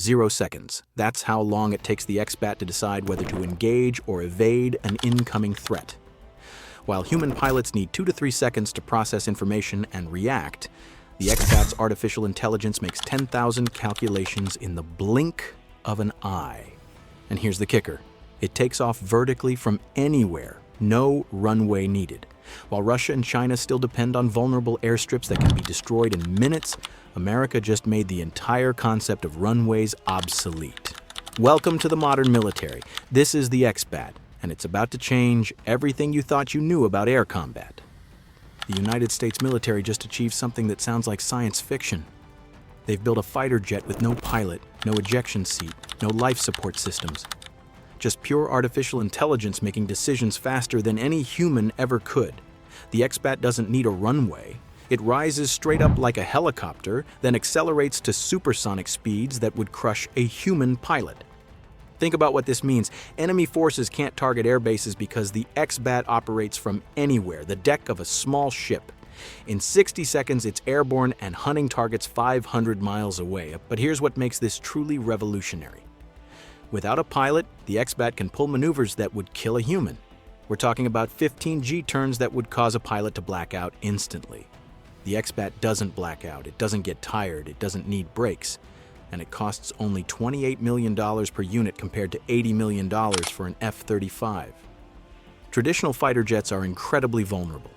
0 seconds. That's how long it takes the X-BAT to decide whether to engage or evade an incoming threat. While human pilots need 2 to 3 seconds to process information and react, the X-BAT's artificial intelligence makes 10,000 calculations in the blink of an eye. And here's the kicker. It takes off vertically from anywhere, no runway needed. While Russia and China still depend on vulnerable airstrips that can be destroyed in minutes, America just made the entire concept of runways obsolete. Welcome to the modern military. This is the X-BAT, and it's about to change everything you thought you knew about air combat. The United States military just achieved something that sounds like science fiction. They've built a fighter jet with no pilot, no ejection seat, no life support systems. Just pure artificial intelligence making decisions faster than any human ever could. The X-BAT doesn't need a runway. It rises straight up like a helicopter, then accelerates to supersonic speeds that would crush a human pilot. Think about what this means. Enemy forces can't target air bases because the X-BAT operates from anywhere, the deck of a small ship. In 60 seconds, it's airborne and hunting targets 500 miles away. But here's what makes this truly revolutionary. Without a pilot, the X-BAT can pull maneuvers that would kill a human. We're talking about 15 G-turns that would cause a pilot to black out instantly. The X-BAT doesn't black out, it doesn't get tired, it doesn't need brakes, and it costs only $28 million per unit compared to $80 million for an F-35. Traditional fighter jets are incredibly vulnerable.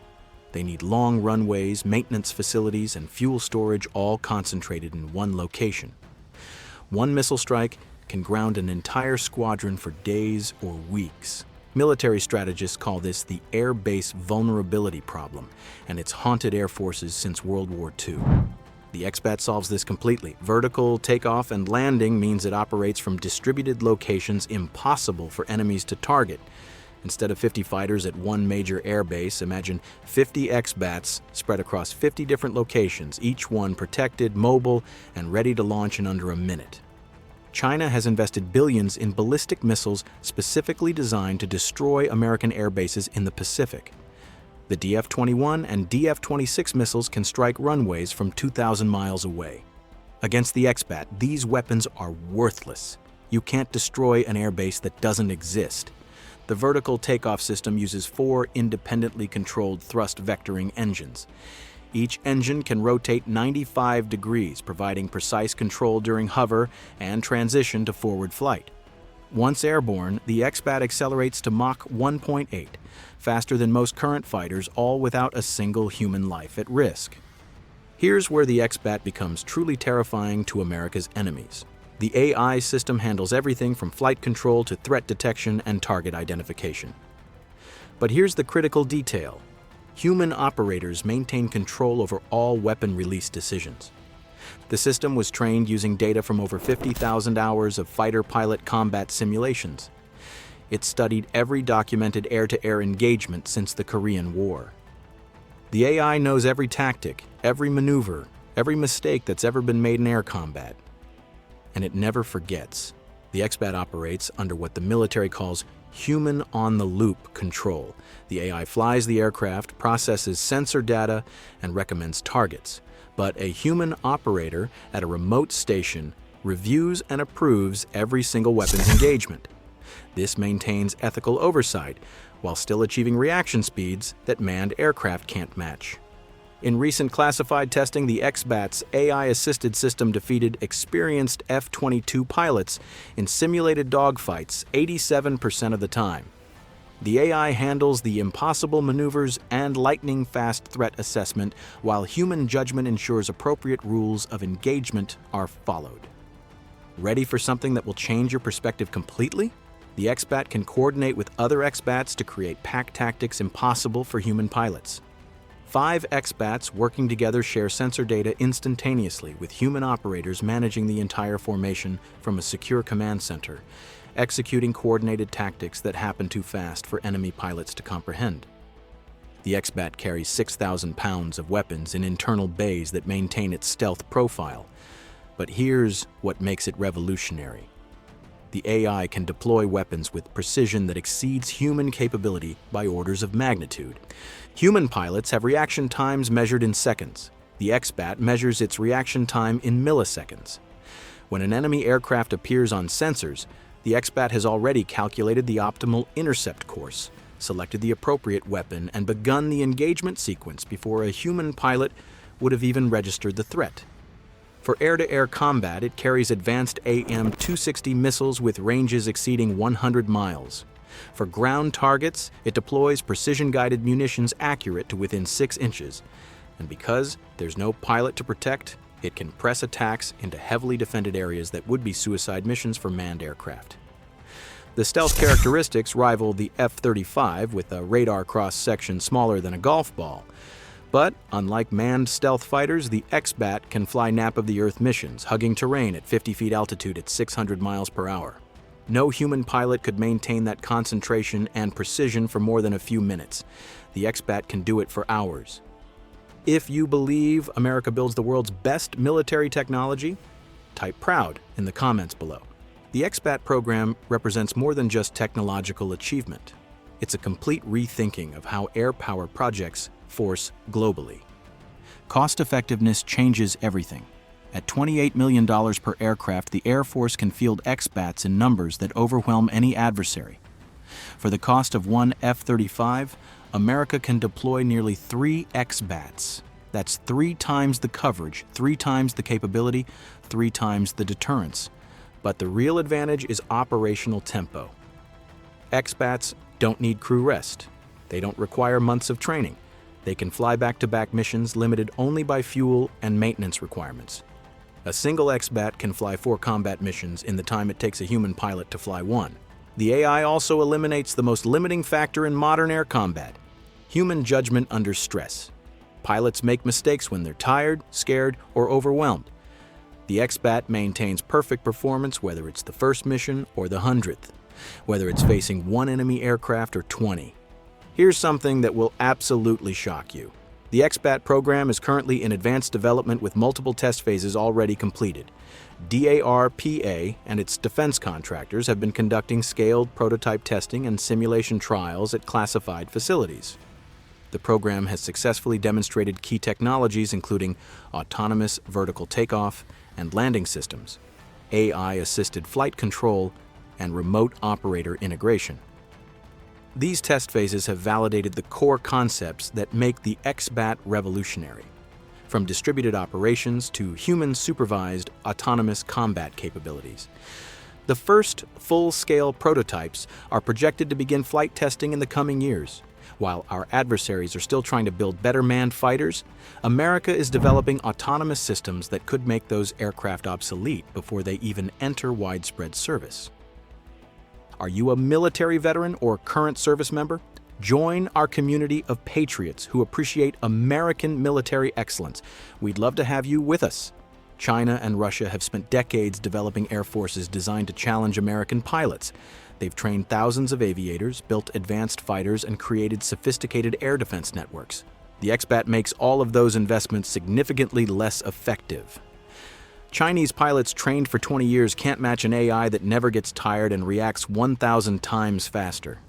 They need long runways, maintenance facilities, and fuel storage all concentrated in one location. One missile strike can ground an entire squadron for days or weeks. Military strategists call this the air base vulnerability problem, and it's haunted air forces since World War II. The X-BAT solves this completely. Vertical takeoff and landing means it operates from distributed locations impossible for enemies to target. Instead of 50 fighters at one major air base, imagine 50 X-BATs spread across 50 different locations, each one protected, mobile, and ready to launch in under a minute. China has invested billions in ballistic missiles specifically designed to destroy American air bases in the Pacific. The DF-21 and DF-26 missiles can strike runways from 2,000 miles away. Against the X-BAT, these weapons are worthless. You can't destroy an air base that doesn't exist. The vertical takeoff system uses 4 independently controlled thrust vectoring engines. Each engine can rotate 95 degrees, providing precise control during hover and transition to forward flight. Once airborne, the X-BAT accelerates to Mach 1.8, faster than most current fighters, all without a single human life at risk. Here's where the X-BAT becomes truly terrifying to America's enemies. The AI system handles everything from flight control to threat detection and target identification. But here's the critical detail. Human operators maintain control over all weapon release decisions. The system was trained using data from over 50,000 hours of fighter-pilot combat simulations. It studied every documented air-to-air engagement since the Korean War. The AI knows every tactic, every maneuver, every mistake that's ever been made in air combat. And it never forgets. The X-BAT operates under what the military calls human-on-the-loop control. The AI flies the aircraft, processes sensor data, and recommends targets. But a human operator at a remote station reviews and approves every single weapon's engagement. This maintains ethical oversight, while still achieving reaction speeds that manned aircraft can't match. In recent classified testing, the X-BAT's AI-assisted system defeated experienced F-22 pilots in simulated dogfights 87% of the time. The AI handles the impossible maneuvers and lightning-fast threat assessment, while human judgment ensures appropriate rules of engagement are followed. Ready for something that will change your perspective completely? The X-BAT can coordinate with other X-BATs to create pack tactics impossible for human pilots. 5 X-BATs working together share sensor data instantaneously, with human operators managing the entire formation from a secure command center, executing coordinated tactics that happen too fast for enemy pilots to comprehend. The X-BAT carries 6,000 pounds of weapons in internal bays that maintain its stealth profile. But here's what makes it revolutionary. The AI can deploy weapons with precision that exceeds human capability by orders of magnitude. Human pilots have reaction times measured in seconds. The X-BAT measures its reaction time in milliseconds. When an enemy aircraft appears on sensors, the X-BAT has already calculated the optimal intercept course, selected the appropriate weapon, and begun the engagement sequence before a human pilot would have even registered the threat. For air-to-air combat, it carries advanced AM-260 missiles with ranges exceeding 100 miles. For ground targets, it deploys precision-guided munitions accurate to within 6 inches. And because there's no pilot to protect, it can press attacks into heavily defended areas that would be suicide missions for manned aircraft. The stealth characteristics rival the F-35 with a radar cross-section smaller than a golf ball. But, unlike manned stealth fighters, the X-BAT can fly nap-of-the-earth missions, hugging terrain at 50 feet altitude at 600 miles per hour. No human pilot could maintain that concentration and precision for more than a few minutes. The X-BAT can do it for hours. If you believe America builds the world's best military technology, type proud in the comments below. The X-BAT program represents more than just technological achievement. It's a complete rethinking of how air power projects force globally. Cost effectiveness changes everything. At $28 million per aircraft, the Air Force can field X-BATs in numbers that overwhelm any adversary. For the cost of one F-35, America can deploy nearly 3 X-BATs. That's 3 times the coverage, 3 times the capability, 3 times the deterrence. But the real advantage is operational tempo. X-BATs don't need crew rest. They don't require months of training. They can fly back-to-back missions limited only by fuel and maintenance requirements. A single X-BAT can fly 4 combat missions in the time it takes a human pilot to fly 1. The AI also eliminates the most limiting factor in modern air combat: human judgment under stress. Pilots make mistakes when they're tired, scared, or overwhelmed. The X-BAT maintains perfect performance whether it's the first mission or the 100th, whether it's facing 1 enemy aircraft or 20. Here's something that will absolutely shock you. The X-BAT program is currently in advanced development with multiple test phases already completed. DARPA and its defense contractors have been conducting scaled prototype testing and simulation trials at classified facilities. The program has successfully demonstrated key technologies including autonomous vertical takeoff and landing systems, AI-assisted flight control, and remote operator integration. These test phases have validated the core concepts that make the X-BAT revolutionary, from distributed operations to human-supervised autonomous combat capabilities. The first full-scale prototypes are projected to begin flight testing in the coming years. While our adversaries are still trying to build better manned fighters, America is developing autonomous systems that could make those aircraft obsolete before they even enter widespread service. Are you a military veteran or current service member? Join our community of patriots who appreciate American military excellence. We'd love to have you with us. China and Russia have spent decades developing air forces designed to challenge American pilots. They've trained thousands of aviators, built advanced fighters, and created sophisticated air defense networks. The X-BAT makes all of those investments significantly less effective. Chinese pilots trained for 20 years can't match an AI that never gets tired and reacts 1,000 times faster.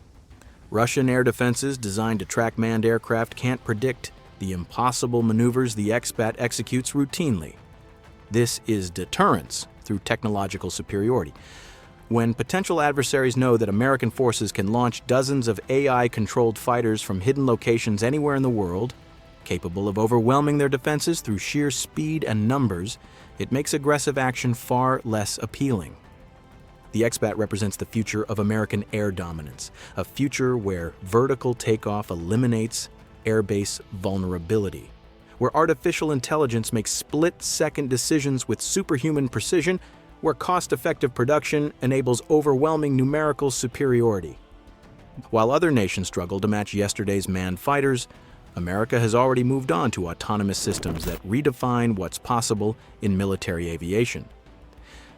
Russian air defenses designed to track manned aircraft can't predict the impossible maneuvers the X-BAT executes routinely. This is deterrence through technological superiority. When potential adversaries know that American forces can launch dozens of AI-controlled fighters from hidden locations anywhere in the world, capable of overwhelming their defenses through sheer speed and numbers, it makes aggressive action far less appealing. The X-BAT represents the future of American air dominance, a future where vertical takeoff eliminates airbase vulnerability, where artificial intelligence makes split-second decisions with superhuman precision, where cost-effective production enables overwhelming numerical superiority. While other nations struggle to match yesterday's manned fighters, America has already moved on to autonomous systems that redefine what's possible in military aviation.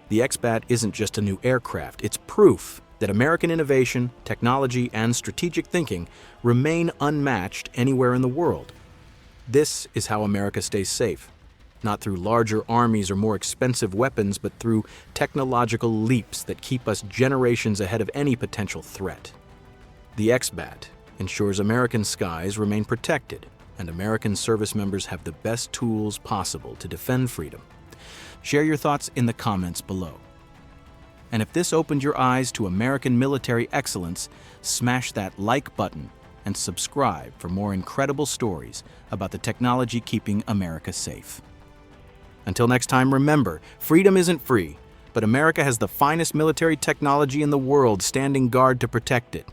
The X-BAT isn't just a new aircraft, it's proof that American innovation, technology, and strategic thinking remain unmatched anywhere in the world. This is how America stays safe, not through larger armies or more expensive weapons, but through technological leaps that keep us generations ahead of any potential threat. The X-BAT ensures American skies remain protected and American service members have the best tools possible to defend freedom. Share your thoughts in the comments below. And if this opened your eyes to American military excellence, smash that like button and subscribe for more incredible stories about the technology keeping America safe. Until next time, remember, freedom isn't free, but America has the finest military technology in the world standing guard to protect it.